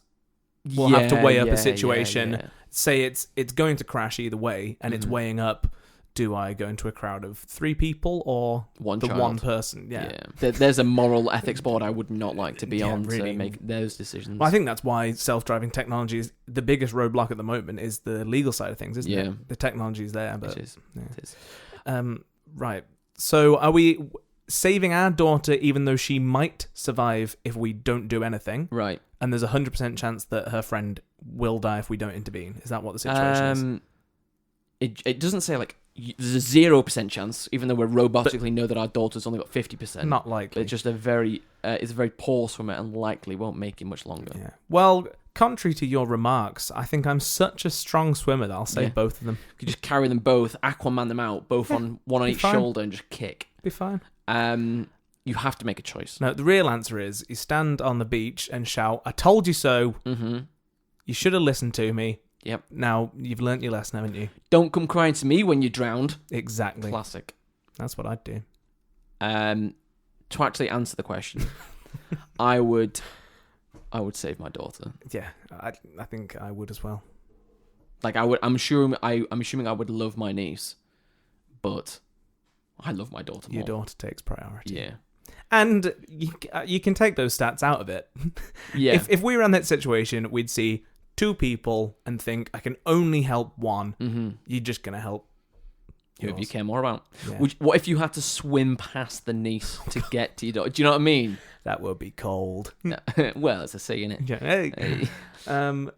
We'll have to weigh up a situation. Yeah. Say it's going to crash either way, and it's weighing up. Do I go into a crowd of 3 people or one person? Yeah. There's a moral ethics board I would not like to be on really, to make those decisions. Well, I think that's why self-driving technology is the biggest roadblock at the moment is the legal side of things, isn't it? The technology is there, but it is. It is. Right. So are we saving our daughter even though she might survive if we don't do anything? Right. And there's a 100% chance that her friend will die if we don't intervene. Is that what the situation is? It doesn't say like there's a 0% chance, even though we robotically know that our daughter's only got 50%. Not likely. It's just a very poor swimmer and likely won't make it much longer. Yeah. Well, contrary to your remarks, I think I'm such a strong swimmer that I'll save both of them. You could just carry them both, Aquaman them out, both on one on each shoulder, and just kick. Be fine. You have to make a choice. No, the real answer is you stand on the beach and shout, "I told you so." Mm-hmm. You should have listened to me. Yep. Now, you've learnt your lesson, haven't you? Don't come crying to me when you're drowned. Exactly. Classic. That's what I'd do. To actually answer the question, I would save my daughter. Yeah, I think I would as well. Like I'm assuming I would love my niece, but I love my daughter more. Your daughter takes priority. Yeah. And you can take those stats out of it. Yeah. If we were in that situation, we'd see 2 people and think, I can only help one. Mm-hmm. You're just going to help whoever you care more about. Yeah. What if you had to swim past the niece to get to your daughter? Do you know what I mean? That would be cold. Well, it's a sea, innit? Yeah. Hey.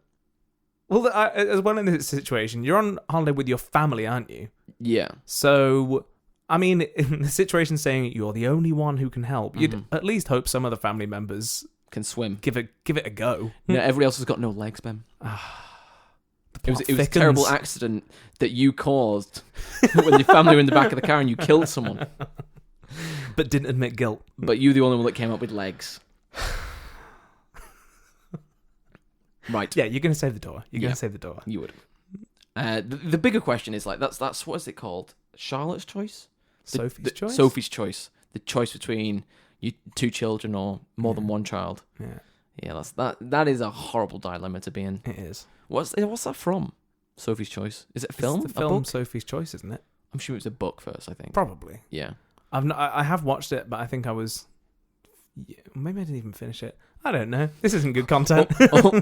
Well, as well in this situation, you're on holiday with your family, aren't you? Yeah. So, I mean, in the situation saying you're the only one who can help, you'd at least hope some other family members can swim. Give it a go. No, everybody else has got no legs, Ben. It was a terrible accident that you caused when your family were in the back of the car and you killed someone. But didn't admit guilt. But you're the only one that came up with legs. Right. Yeah, you're going to save the door. You're going to save the door. You would. The bigger question is, like, that's what is it called? Charlotte's choice? Sophie's choice? Sophie's choice. The choice between you 2 children or more than 1 child. Yeah. Yeah, that is a horrible dilemma to be in. It is. What's that from? Sophie's Choice. Is it a film? It's the film Sophie's Choice, isn't it? I'm sure it's a book first, I think. Probably. Yeah. I have watched it, but I think I was... maybe I didn't even finish it. I don't know. This isn't good content.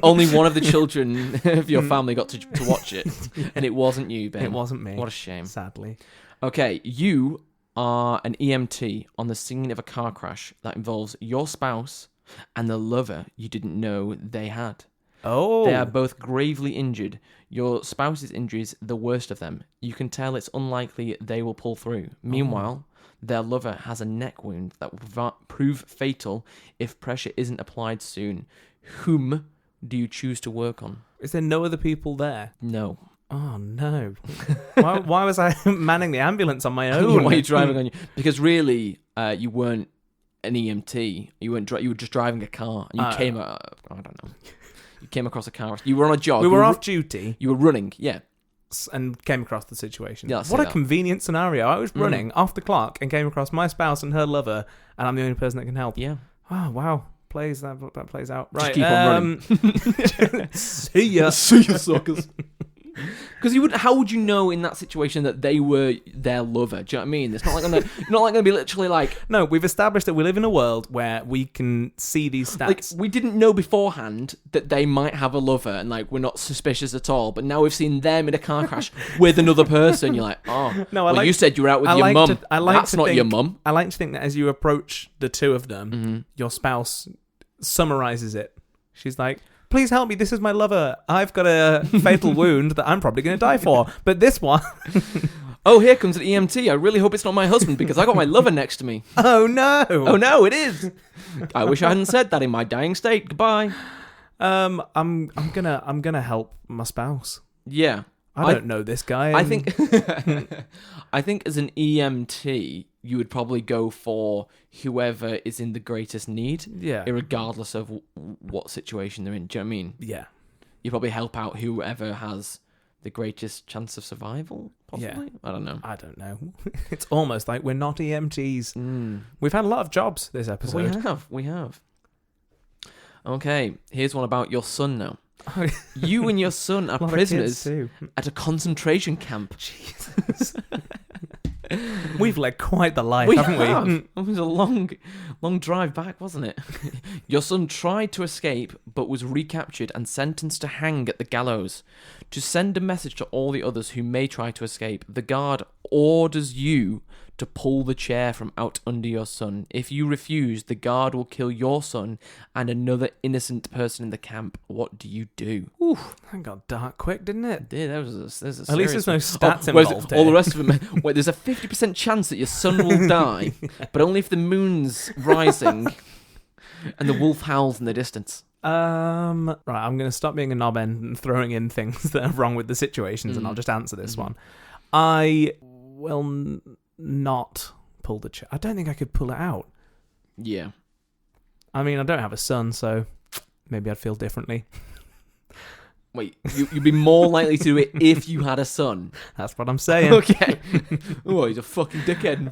Only one of the children of your family got to watch it, and it wasn't you, Ben. It wasn't me. What a shame. Sadly. Okay, you are an EMT on the scene of a car crash that involves your spouse and the lover you didn't know they had. Oh. They are both gravely injured. Your spouse's injuries, the worst of them. You can tell it's unlikely they will pull through. Meanwhile, their lover has a neck wound that will prove fatal if pressure isn't applied soon. Whom do you choose to work on? Is there no other people there? No. Oh, no. why was I manning the ambulance on my own? Why are you driving on you? Because really, you weren't an EMT. You weren't. You were just driving a car, and you came. I don't know. You came across a car. You were on a job. We were off duty. You were running. Yeah. And came across the situation. Yeah, what a convenient scenario. I was running off the clock and came across my spouse and her lover, and I'm the only person that can help. Yeah. Oh, wow. plays out. Just Right. keep on running. See ya. See you, suckers. Because you wouldn't. How would you know in that situation that they were their lover? Do you know what I mean? It's not like gonna be literally like. No, we've established that we live in a world where we can see these stats. Like, we didn't know beforehand that they might have a lover, and like we're not suspicious at all. But now we've seen them in a car crash with another person. You're like, oh, no, you said you were out with your mum. That's not your mum. I like to think that as you approach the two of them, your spouse summarizes it. She's like, please help me, this is my lover. I've got a fatal wound that I'm probably going to die for. But this one... Oh, here comes an EMT. I really hope it's not my husband because I got my lover next to me. Oh, no. Oh, no, it is. I wish I hadn't said that in my dying state. Goodbye. I'm gonna help my spouse. Yeah. I don't know this guy. I think I think as an EMT, you would probably go for whoever is in the greatest need. Yeah. Irregardless of what situation they're in. Do you know what I mean? Yeah. You probably help out whoever has the greatest chance of survival, possibly? Yeah. I don't know. It's almost like we're not EMTs. We've had a lot of jobs this episode. We have. Okay, here's one about your son now. You and your son are prisoners at a concentration camp. Jesus. We've led quite the life, haven't we? It was a long drive back, wasn't it? Your son tried to escape, but was recaptured and sentenced to hang at the gallows. To send a message to all the others who may try to escape, the guard orders you to pull the chair from out under your son. If you refuse, the guard will kill your son and another innocent person in the camp. What do you do? Oof, that got dark quick, didn't it? Yeah, there's a At least there's no stats involved. here. All the rest of them. Wait, there's a 50% chance that your son will die, but only if the moon's rising and the wolf howls in the distance. Right, I'm going to stop being a knob end and throwing in things that are wrong with the situations, and I'll just answer this one. I will not pull the chair. I don't think I could pull it out. Yeah. I mean, I don't have a son, so maybe I'd feel differently. Wait, you'd be more likely to do it if you had a son. That's what I'm saying. Okay. Oh, he's a fucking dickhead.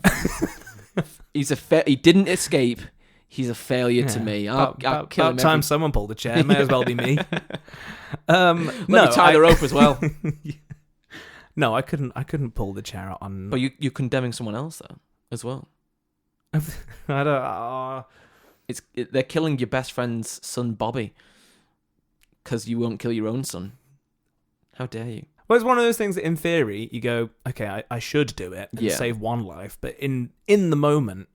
He didn't escape. He's a failure to me. I'll kill him. About time someone pulled the chair. May as well be me. Let me tie the rope as well. No, I couldn't pull the chair out on. But you're condemning someone else though, as well. I don't. They're killing your best friend's son, Bobby, because you won't kill your own son. How dare you? Well, it's one of those things that, in theory, you go, okay, I should do it and save one life, but in the moment,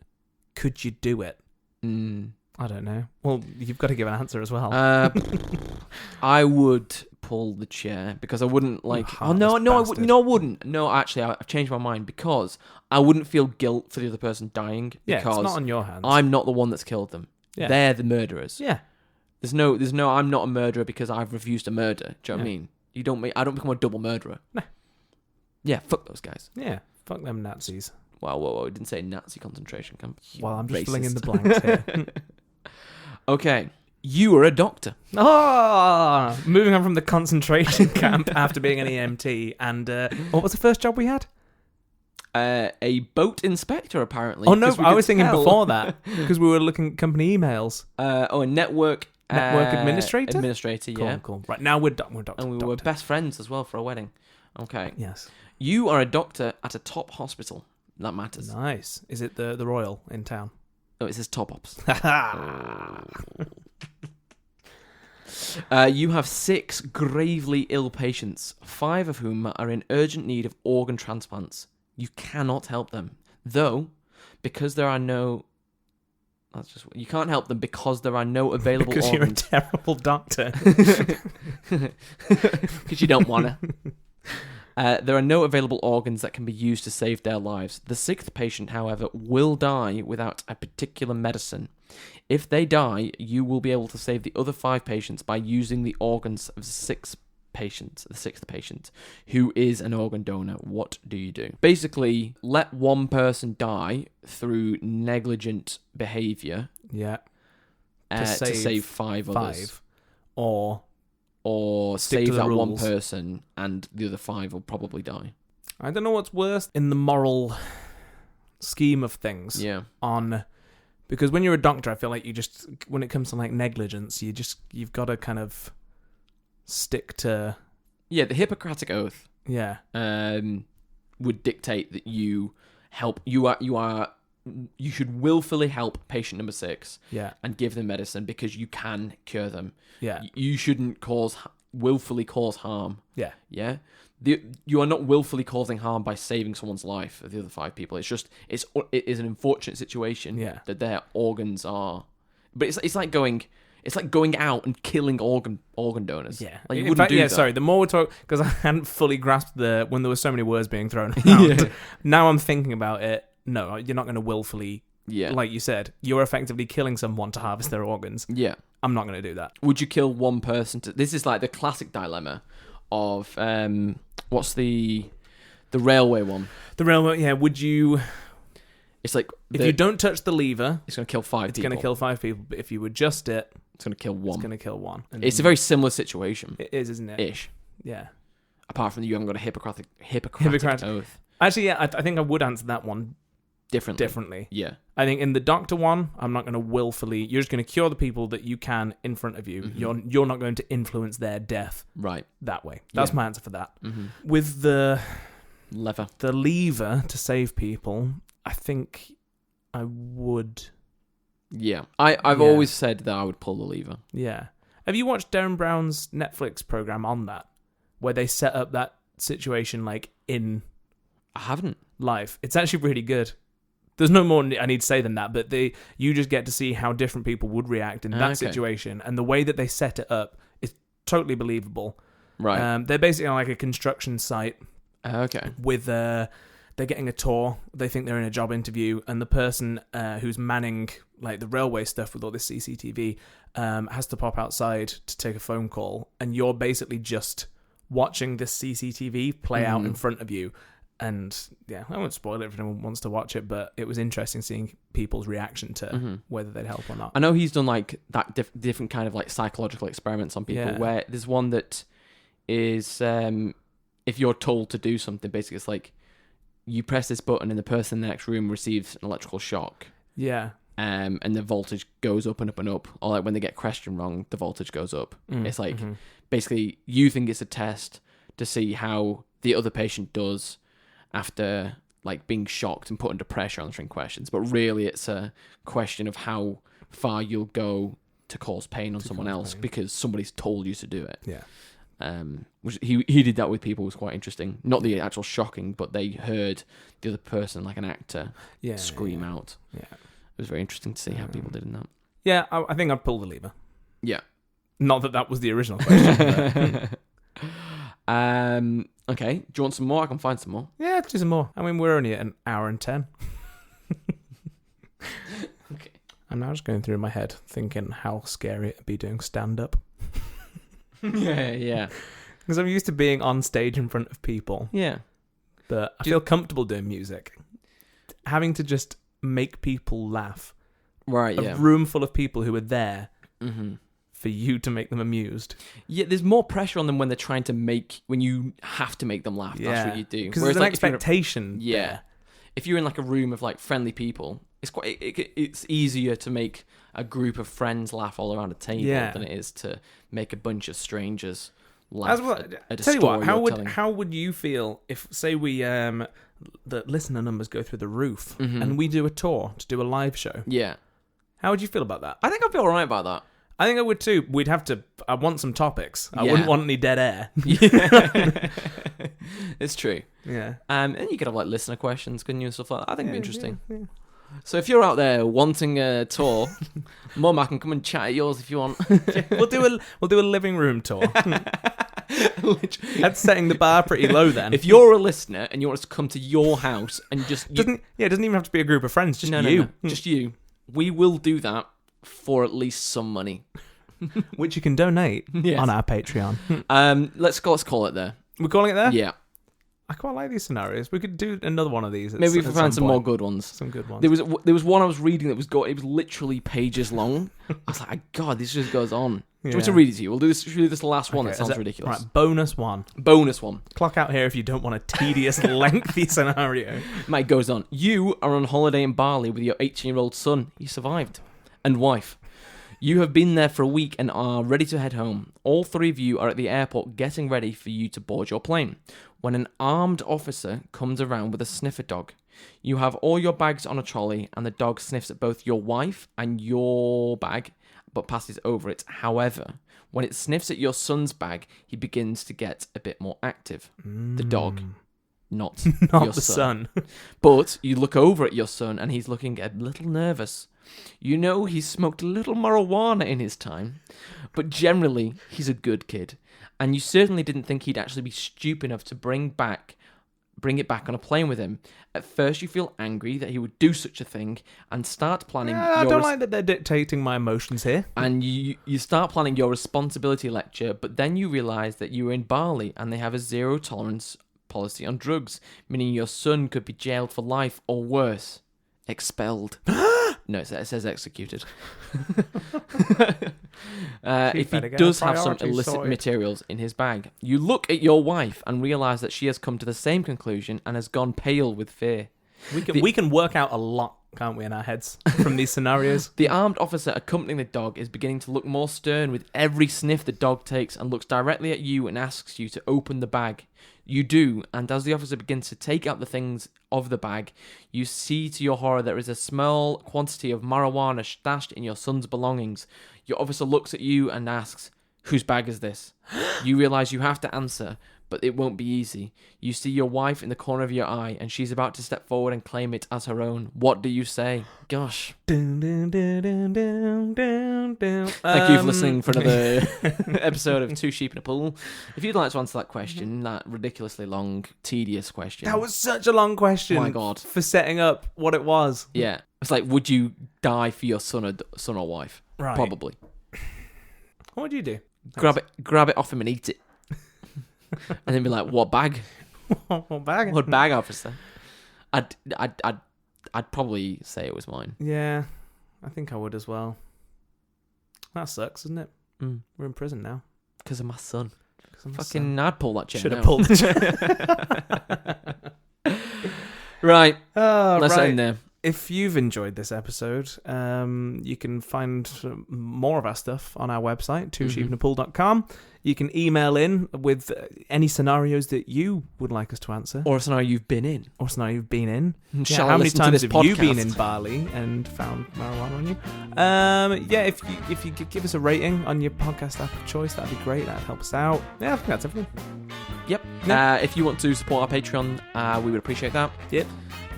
could you do it? I don't know. Well, you've got to give an answer as well. I would pull the chair because I wouldn't like. Oh no, I wouldn't. No, actually, I've changed my mind because I wouldn't feel guilt for the other person dying. Yeah, because it's not on your hands. I'm not the one that's killed them. Yeah. They're the murderers. Yeah. There's no. I'm not a murderer because I've refused to murder. Do you know what I mean? I don't become a double murderer. No. Yeah, fuck those guys. Yeah, fuck them Nazis. Well, we didn't say Nazi concentration camp. Well, I'm just filling in the blanks here. Okay, you were a doctor. Moving on from the concentration camp after being an EMT, and what was the first job we had? A boat inspector, apparently. Oh no, I was thinking before that because we were looking at company emails. A network administrator. Administrator, yeah. Cool. Right now we're doctor. And we were best friends as well for a wedding. Okay. Yes. You are a doctor at a top hospital. That matters. Nice. Is it the Royal in town? Oh, it says Top Ops. You have 6 gravely ill patients, 5 of whom are in urgent need of organ transplants. You cannot help them, though, because there are no. You can't help them because there are no available because organs. You're a terrible doctor. Because you don't want to. There are no available organs that can be used to save their lives. The 6th patient, however, will die without a particular medicine. If they die, you will be able to save the other 5 patients by using the organs of the 6th patient, who is an organ donor. What do you do? Basically, let one person die through negligent behaviour. Yeah. To save 5 others. Or stick save that rules. one person and the other 5 will probably die. I don't know what's worse in the moral scheme of things. Yeah. On Because when you're a doctor, I feel like when it comes to like negligence, you've got to kind of stick to... Yeah, the Hippocratic Oath Yeah. would dictate that you should willfully help patient number 6 and give them medicine because you can cure them. Yeah. You shouldn't willfully cause harm. Yeah. Yeah. You are not willfully causing harm by saving someone's life of the other 5 people. It is an unfortunate situation that their organs are. But it's like going out and killing organ donors. Yeah. Like you wouldn't do that. Sorry, the more we talk, because I hadn't fully grasped when there were so many words being thrown around. Now I'm thinking about it. No, you're not going to willfully, like you said, you're effectively killing someone to harvest their organs. Yeah. I'm not going to do that. Would you kill one person this is like the classic dilemma of, what's the railway one? The railway, yeah, would you... It's like... If you don't touch the lever... It's going to kill 5 people. It's going to kill 5 people, but if you adjust it... It's going to kill 1. It's going to kill 1. It's a very similar situation. It is, isn't it? Ish. Yeah. Apart from you haven't got a Hippocratic Oath. Actually, yeah, I think I would answer that one differently. Yeah. I think in the doctor one, I'm not going to willfully... You're just going to cure the people that you can in front of you. Mm-hmm. You're not going to influence their death that way. That's my answer for that. Mm-hmm. With the lever to save people, I think I would... Yeah. I've always said that I would pull the lever. Yeah. Have you watched Darren Brown's Netflix program on that? Where they set up that situation like in... I haven't. Life. It's actually really good. There's no more I need to say than that, but you just get to see how different people would react in that situation, and the way that they set it up is totally believable. Right. They're basically on like a construction site. Okay. With they're getting a tour. They think they're in a job interview, and the person who's manning like the railway stuff with all this CCTV has to pop outside to take a phone call, and you're basically just watching this CCTV play out in front of you. And yeah, I won't spoil it if anyone wants to watch it, but it was interesting seeing people's reaction to whether they'd help or not. I know he's done like that different kind of like psychological experiments on people where there's one that is if you're told to do something, basically it's like you press this button and the person in the next room receives an electrical shock. Yeah. And the voltage goes up and up and up. Or like when they get a question wrong, the voltage goes up. It's like basically you think it's a test to see how the other patient does after like being shocked and put under pressure answering questions, but really it's a question of how far you'll go to cause pain on someone else because somebody's told you to do it. Yeah. Which he did that with people. It was quite interesting. Not the actual shocking, but they heard the other person, like an actor, scream out. Yeah. It was very interesting to see how people did in that. Yeah, I think I'd pull the lever. Yeah. Not that was the original question. Okay. Do you want some more? I can find some more. Yeah, let's do some more. I mean, we're only at an hour and 10. Okay. I'm now just going through my head thinking how scary it'd be doing stand-up. Yeah. Because I'm used to being on stage in front of people. Yeah. But I feel comfortable doing music. Having to just make people laugh. Right, A room full of people who are there for you to make them amused. Yeah, there's more pressure on them when they're trying to when you have to make them laugh. Yeah. That's what you do. Because there's an expectation. Yeah. If you're in like a room of like friendly people, it's easier to make a group of friends laugh all around a table than it is to make a bunch of strangers laugh at a tell story you what, how would you feel if, say, we the listener numbers go through the roof and we do a tour to do a live show? Yeah. How would you feel about that? I think I'd feel alright about that. I think I would too. I want some topics. I wouldn't want any dead air. Yeah. It's true. Yeah. And you could have like listener questions, couldn't you, and stuff like that. I think it'd be interesting. Yeah. So if you're out there wanting a tour, Mum, I can come and chat at yours if you want. We'll do a living room tour. That's setting the bar pretty low then. If you're a listener and you want us to come to your house and just it doesn't even have to be a group of friends, just you. No, just you. We will do that for at least some money. Which you can donate on our Patreon. Let's call it there. We're calling it there? Yeah. I quite like these scenarios. We could do another one of these. Maybe we can find some more good ones. Some good ones. There was one I was reading that was it was literally pages long. I was like, God, this just goes on. Do you want me to read it to you? We'll do this. Should we do this last one? That sounds ridiculous. Right, bonus one. Bonus one. Clock out here if you don't want a tedious, lengthy scenario. Mate goes on. You are on holiday in Bali with your 18-year-old son. He survived. And wife. You have been there for a week and are ready to head home. All three of you are at the airport getting ready for you to board your plane, when an armed officer comes around with a sniffer dog. You have all your bags on a trolley, and the dog sniffs at both your wife and your bag, but passes over it. However, when it sniffs at your son's bag, he begins to get a bit more active. The dog, not your the son. But you look over at your son, and he's looking a little nervous. You know he's smoked a little marijuana in his time, but generally he's a good kid, and you certainly didn't think he'd actually be stupid enough to bring it back on a plane with him. At first you feel angry that he would do such a thing and start planning I don't like that they're dictating my emotions here. And you start planning your responsibility lecture, but then you realise that you're in Bali and they have a zero tolerance policy on drugs, meaning your son could be jailed for life or worse, expelled. No, it says executed. If he does have some illicit materials in his bag. You look at your wife and realise that she has come to the same conclusion and has gone pale with fear. We can work out a lot, can't we, in our heads from these scenarios? The armed officer accompanying the dog is beginning to look more stern with every sniff the dog takes and looks directly at you and asks you to open the bag. You do, and as the officer begins to take out the things of the bag, you see to your horror there is a small quantity of marijuana stashed in your son's belongings. Your officer looks at you and asks, "Whose bag is this?" You realise you have to answer, but it won't be easy. You see your wife in the corner of your eye, and she's about to step forward and claim it as her own. What do you say? Gosh. Thank you for listening for another episode of Two Sheep in a Pool. If you'd like to answer that question, that ridiculously long, tedious question. That was such a long question. Oh my God. For setting up what it was. Yeah. It's like, would you die for your son or wife? Right. Probably. What would you do? Grab it off him and eat it. And then be like, what bag? What bag? What bag, officer? I'd probably say it was mine. Yeah, I think I would as well. That sucks, doesn't it? We're in prison now. Because of my son. I'd pull that chain. Should have pulled the chain. Right. Let's end there. If you've enjoyed this episode, you can find more of our stuff on our website, twosheepinapool.com. You can email in with any scenarios that you would like us to answer. Or a scenario you've been in. Yeah, how many times have you been in Bali and found marijuana on you? If you could give us a rating on your podcast app of choice, that'd be great. That'd help us out. Yeah, I think that's everything. Yep. If you want to support our Patreon, we would appreciate that. Yep.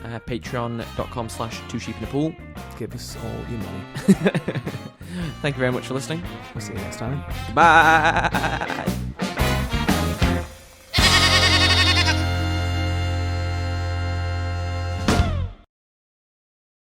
Patreon.com/twosheepinapool. Give us all your money. Thank you very much for listening. We'll see you next time. Bye.